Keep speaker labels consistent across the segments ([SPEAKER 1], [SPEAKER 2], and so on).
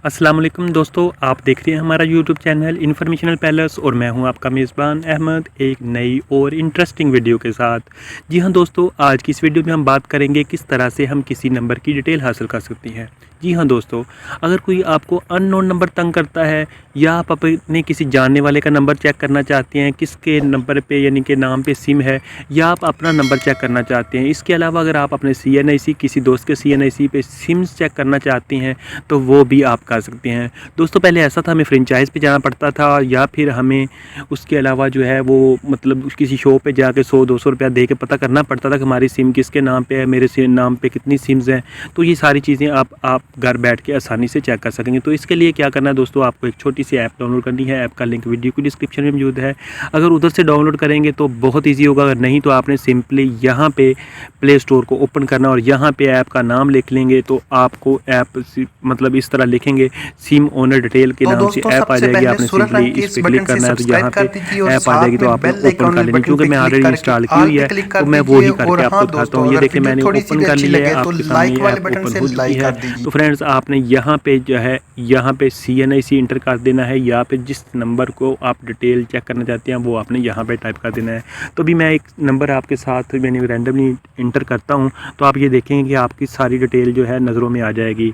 [SPEAKER 1] अस्सलाम वालेकुम दोस्तों, आप देख रहे हैं हमारा यूट्यूब चैनल इन्फॉर्मेशनल पैलेस और मैं हूं आपका मेज़बान अहमद एक नई और इंटरेस्टिंग वीडियो के साथ। जी हां दोस्तों, आज की इस वीडियो में हम बात करेंगे किस तरह से हम किसी नंबर की डिटेल हासिल कर सकते हैं। जी हां दोस्तों, अगर कोई आपको अननोन नंबर तंग करता है या आप अपने किसी जानने वाले का नंबर चेक करना चाहते हैं, किसके नंबर पे यानी कि नाम पे सिम है, या आप अपना नंबर चेक करना चाहते हैं। इसके अलावा अगर आप अपने CNIC किसी दोस्त के CNIC पे सिम्स चेक करना चाहते हैं तो वो भी आप कर सकते हैं। दोस्तों पहले ऐसा था, हमें फ्रेंचाइज़ पे जाना पड़ता था या फिर हमें उसके अलावा जो है वो मतलब किसी शॉप पे जाके 100-200 रुपया दे के पता करना पड़ता था कि हमारी सिम किसके नाम पे है, मेरे नाम पे कितनी सिम्स हैं। तो ये सारी चीज़ें आप घर बैठ के आसानी से चेक कर सकेंगे। तो इसके लिए क्या करना है दोस्तों, आपको एक छोटी सी ऐप डाउनलोड करनी है। ऐप का लिंक वीडियो की डिस्क्रिप्शन में मौजूद है। अगर उधर से डाउनलोड करेंगे तो बहुत ईजी होगा, अगर नहीं तो आपने सिंपली यहाँ पे प्ले स्टोर को ओपन करना और यहाँ पे ऐप का नाम लिख लेंगे तो आपको ऐप मतलब इस तरह लिखेंगे सिम ओनर डिटेल के नाम से ऐप आ जाएगी। आपने सिंपली इस पर क्लिक करना है तो यहाँ पे ऐप आ जाएगी। तो आपने ओपन कर लेनी, क्योंकि मैं ऑलरेडी इंस्टॉल की हुई है तो मैं वो ही करके आपको दिखाता हूँ। ये देखिए मैंने ओपन कर लिया है, आपके सामने ये ऐप ओपन हो चुकी है। तो फ्रेंड्स आपने यहाँ पे जो है यहाँ पे CNIC इंटर कर देना है, या फिर जिस नंबर को आप डिटेल चेक करना चाहते हैं वो आपने यहाँ पे टाइप कर देना है। तो अभी मैं एक नंबर आपके साथ मैंने रैंडमली इंटर करता हूँ तो आप ये देखेंगे कि आपकी सारी डिटेल जो है नज़रों में आ जाएगी।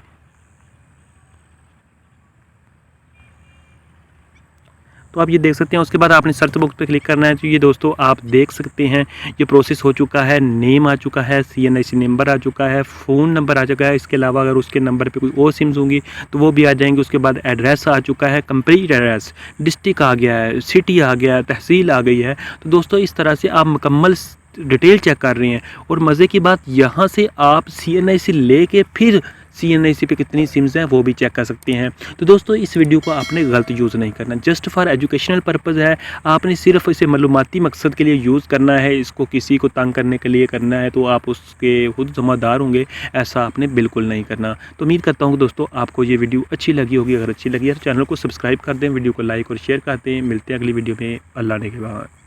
[SPEAKER 1] तो आप ये देख सकते हैं। उसके बाद आपने सर्च बॉक्स पे क्लिक करना है। तो ये दोस्तों आप देख सकते हैं ये प्रोसेस हो चुका है, नेम आ चुका है, CNIC नंबर आ चुका है, फ़ोन नंबर आ चुका है। इसके अलावा अगर उसके नंबर पे कोई और सिम्स होंगी तो वो भी आ जाएंगे। उसके बाद एड्रेस आ चुका है, कंप्लीट एड्रेस, डिस्ट्रिक्ट आ गया है, सिटी आ गया है, तहसील आ गई है। तो दोस्तों इस तरह से आप मुकम्मल डिटेल चेक कर रहे हैं। और मज़े की बात यहाँ से आप CNIC लेके फिर CNIC पे कितनी सिम्स हैं वो भी चेक कर सकते हैं। तो दोस्तों इस वीडियो को आपने गलत यूज़ नहीं करना, जस्ट फॉर एजुकेशनल पर्पज़ है। आपने सिर्फ इसे मालूमाती मकसद के लिए यूज़ करना है, इसको किसी को तंग करने के लिए करना है तो आप उसके खुद ज़िम्मेदार होंगे। ऐसा आपने बिल्कुल नहीं करना। तो उम्मीद करता हूँ दोस्तों आपको ये वीडियो अच्छी लगी होगी। अगर अच्छी लगी है तो चैनल को सब्सक्राइब कर दें, वीडियो को लाइक और शेयर कर दें। मिलते हैं अगली वीडियो में। अल्लाह ने के बाद।